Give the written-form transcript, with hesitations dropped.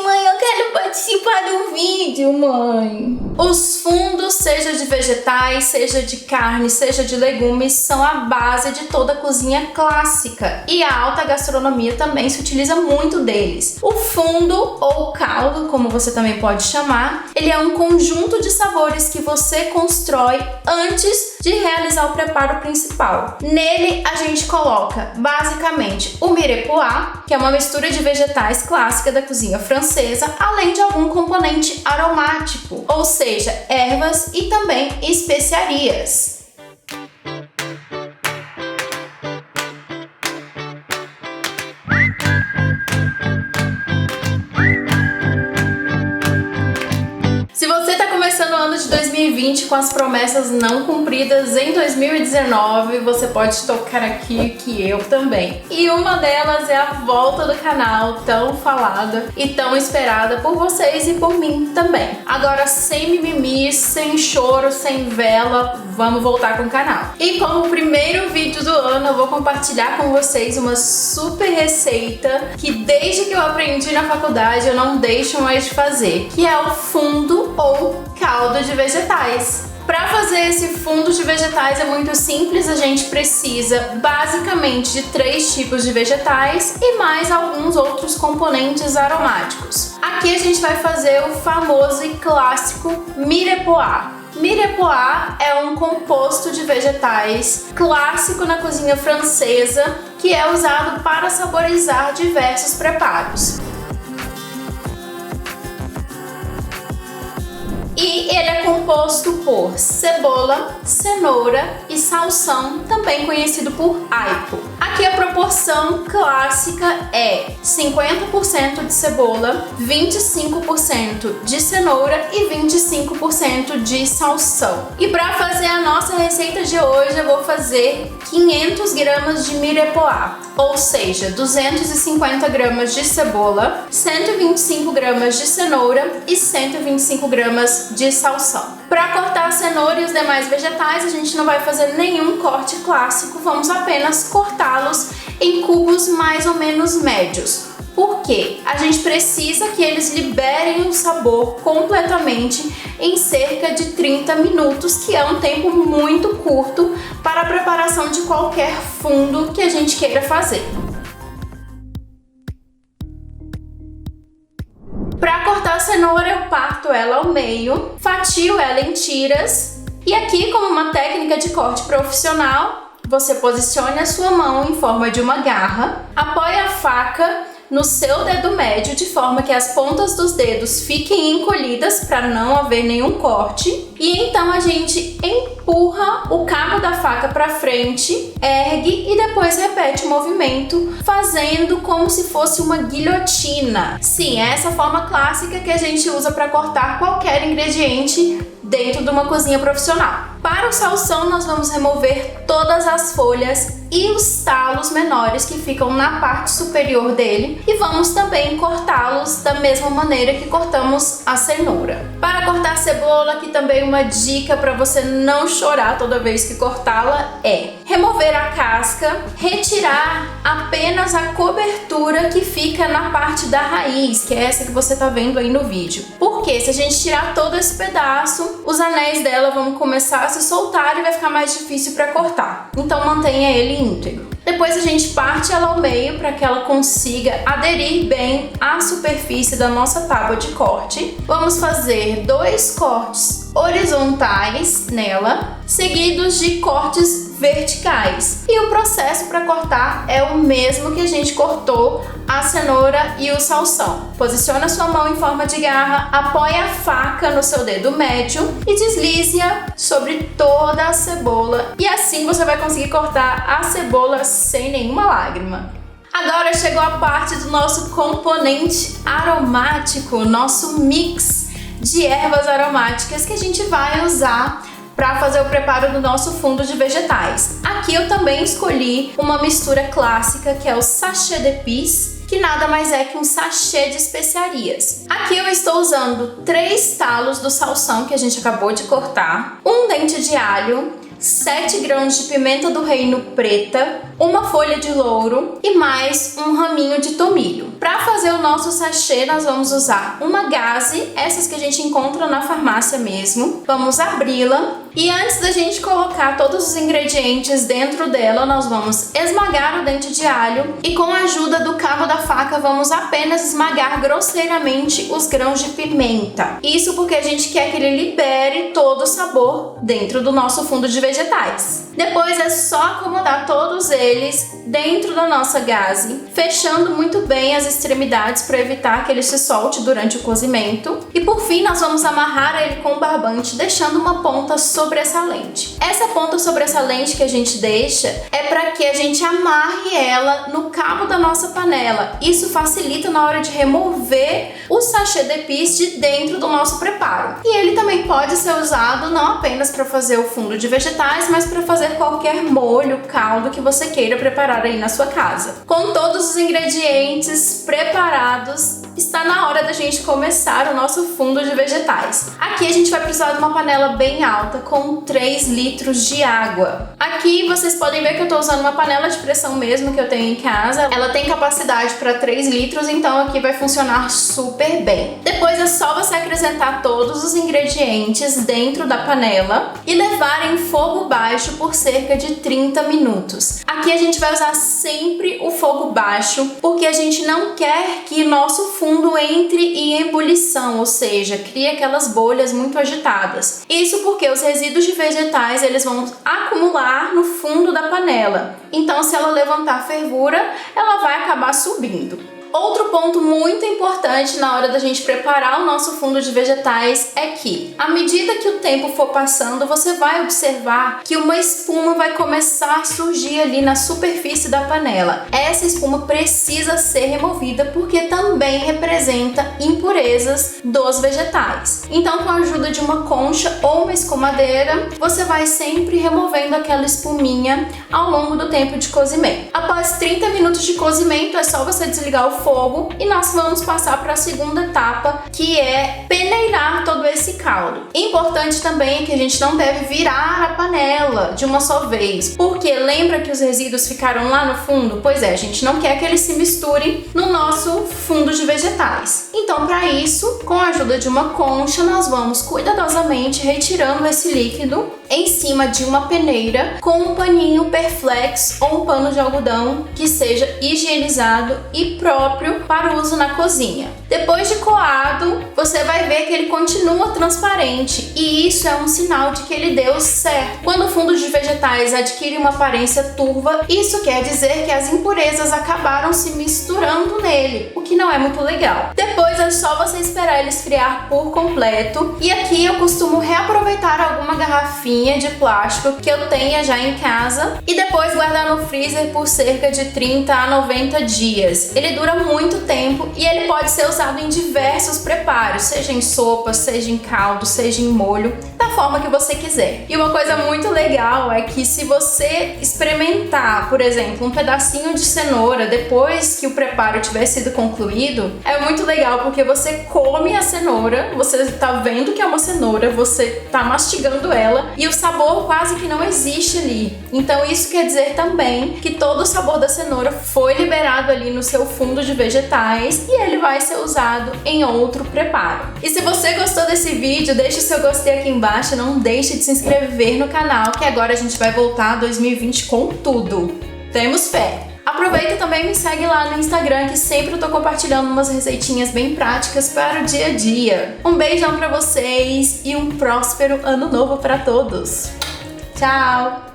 Mãe, eu quero participar do vídeo, mãe. Os fundos, seja de vegetais, seja de carne, seja de legumes, são a base de toda a cozinha clássica. E a alta gastronomia também se utiliza muito deles. O fundo, ou caldo, como você também pode chamar, ele é um conjunto de sabores que você constrói antes de realizar o preparo principal. Nele, a gente coloca, basicamente, o mirepoix, que é uma mistura de vegetais clássica da cozinha francesa, além de algum componente aromático, ou seja, ervas e também especiarias. Se você está começando o ano de 2020 com as promessas não cumpridas em 2019, você pode tocar aqui que eu também. E uma delas é a volta do canal, tão falada e tão esperada por vocês e por mim também. Agora sem mimimis, sem choro, sem vela, vamos voltar com o canal. E como primeiro vídeo do ano, eu vou compartilhar com vocês uma super receita que desde que eu aprendi na faculdade eu não deixo mais de fazer, que é o fundo ou caldo de vegetais. Para fazer esse fundo de vegetais é muito simples, a gente precisa basicamente de 3 tipos de vegetais e mais alguns outros componentes aromáticos. Aqui a gente vai fazer o famoso e clássico mirepoix. Mirepoix é um composto de vegetais clássico na cozinha francesa que é usado para saborizar diversos preparos. E ele é composto por cebola, cenoura e salsão, também conhecido por aipo. Aqui a proporção clássica é 50% de cebola, 25% de cenoura e 25% de salsão. E para fazer a nossa receita de hoje eu vou fazer 500 gramas de mirepoix, ou seja, 250 gramas de cebola, 125 gramas de cenoura e 125 gramas de salsão. Para cortar a cenoura e os demais vegetais, a gente não vai fazer nenhum corte clássico, vamos apenas cortá-los em cubos mais ou menos médios. Por quê? A gente precisa que eles liberem o sabor completamente em cerca de 30 minutos, que é um tempo muito curto para a preparação de qualquer fundo que a gente queira fazer. Para cortar a cenoura, eu parto ela ao meio, fatio ela em tiras e aqui, como uma técnica de corte profissional, você posicione a sua mão em forma de uma garra, apoie a faca no seu dedo médio de forma que as pontas dos dedos fiquem encolhidas para não haver nenhum corte e então a gente empurra o cabo da faca para frente, ergue e depois repete o movimento fazendo como se fosse uma guilhotina. Sim, é essa forma clássica que a gente usa para cortar qualquer ingrediente dentro de uma cozinha profissional. Para o salsão nós vamos remover todas as folhas e os talos menores que ficam na parte superior dele e vamos também cortá-los da mesma maneira que cortamos a cenoura. Para cortar a cebola, aqui também uma dica para você não chorar toda vez que cortá-la é remover a casca, retirar apenas a cobertura que fica na parte da raiz, que é essa que você está vendo aí no vídeo. Porque se a gente tirar todo esse pedaço, os anéis dela vão começar a se soltar e vai ficar mais difícil para cortar. Então mantenha ele íntegro. Depois a gente parte ela ao meio para que ela consiga aderir bem à superfície da nossa tábua de corte. Vamos fazer 2 cortes horizontais nela, seguidos de cortes verticais. E o processo para cortar é o mesmo que a gente cortou a cenoura e o salsão. Posicione a sua mão em forma de garra, apoie a faca no seu dedo médio e deslize-a sobre toda a cebola. E assim você vai conseguir cortar a cebola sem nenhuma lágrima. Agora chegou a parte do nosso componente aromático, nosso mix de ervas aromáticas que a gente vai usar para fazer o preparo do nosso fundo de vegetais. Aqui eu também escolhi uma mistura clássica que é o sachê d'épices, que nada mais é que um sachê de especiarias. Aqui eu estou usando 3 talos do salsão que a gente acabou de cortar, um dente de alho, 7 grãos de pimenta do reino preta, uma folha de louro e mais um raminho de tomilho. Para fazer o nosso sachê, nós vamos usar uma gaze, essas que a gente encontra na farmácia mesmo. Vamos abri-la e antes da gente colocar todos os ingredientes dentro dela, nós vamos esmagar o dente de alho e com a ajuda do cabo da faca vamos apenas esmagar grosseiramente os grãos de pimenta. Isso porque a gente quer que ele libere todo o sabor dentro do nosso fundo de vegetais. Depois é só acomodar todos eles dentro da nossa gaze, fechando muito bem as extremidades para evitar que ele se solte durante o cozimento. E por fim, nós vamos amarrar ele com um barbante, deixando uma ponta sobressalente. Essa ponta sobressalente que a gente deixa é para que a gente amarre ela no cabo da nossa panela. Isso facilita na hora de remover o sachê d'épices de dentro do nosso preparo. E ele também pode ser usado não apenas para fazer o fundo de vegetais, mas para fazer qualquer molho, caldo que você queira preparar aí na sua casa. Com todos os ingredientes preparados, está na hora da gente começar o nosso fundo de vegetais. Aqui a gente vai precisar de uma panela bem alta com 3 litros de água. Aqui vocês podem ver que eu estou usando uma panela de pressão mesmo que eu tenho em casa. Ela tem capacidade para 3 litros, então aqui vai funcionar super bem. Depois é só você acrescentar todos os ingredientes dentro da panela e levar em fogo baixo por cerca de 30 minutos. Aqui a gente vai usar sempre o fogo baixo, porque a gente não quer que nosso fundo entre em ebulição, ou seja, crie aquelas bolhas muito agitadas. Isso porque os resíduos de vegetais eles vão acumular no fundo da panela. Então, se ela levantar fervura, ela vai acabar subindo. Outro ponto muito importante na hora da gente preparar o nosso fundo de vegetais é que, à medida que o tempo for passando, você vai observar que uma espuma vai começar a surgir ali na superfície da panela. Essa espuma precisa ser removida porque também representa impurezas dos vegetais. Então, com a ajuda de uma concha ou uma escumadeira, você vai sempre removendo aquela espuminha ao longo do tempo de cozimento. Após 30 minutos de cozimento, é só você desligar o fogo e nós vamos passar para a segunda etapa, que é peneirar todo esse caldo. Importante também é que a gente não deve virar a panela de uma só vez, porque lembra que os resíduos ficaram lá no fundo? Pois é, a gente não quer que eles se misturem no nosso fundo de vegetais. Então, para isso, com a ajuda de uma concha, nós vamos cuidadosamente retirando esse líquido em cima de uma peneira com um paninho Perflex ou um pano de algodão que seja higienizado e próprio para uso na cozinha. Depois de coado, você vai ver que ele continua transparente e isso é um sinal de que ele deu certo. Quando o fundo de vegetais adquire uma aparência turva, isso quer dizer que as impurezas acabaram se misturando nele, o que não é muito legal. Depois é só você esperar ele esfriar por completo e aqui eu costumo reaproveitar alguma garrafinha de plástico que eu tenha já em casa e depois guardar no freezer por cerca de 30 a 90 dias. Ele dura muito tempo e ele pode ser usado em diversos preparos, seja em sopa, seja em caldo, seja em molho, da forma que você quiser. E uma coisa muito legal é que se você experimentar, por exemplo, um pedacinho de cenoura depois que o preparo tiver sido concluído, é muito legal porque você come a cenoura, você tá vendo que é uma cenoura, você tá mastigando ela e o sabor quase que não existe ali. Então isso quer dizer também que todo o sabor da cenoura foi liberado ali no seu fundo de vegetais e ele vai ser usado em outro preparo. E se você gostou desse vídeo, deixe o seu gostei aqui embaixo, não deixe de se inscrever no canal, que agora a gente vai voltar a 2020 com tudo. Temos fé! Aproveita e também me segue lá no Instagram, que sempre eu tô compartilhando umas receitinhas bem práticas para o dia a dia. Um beijão pra vocês e um próspero ano novo para todos! Tchau!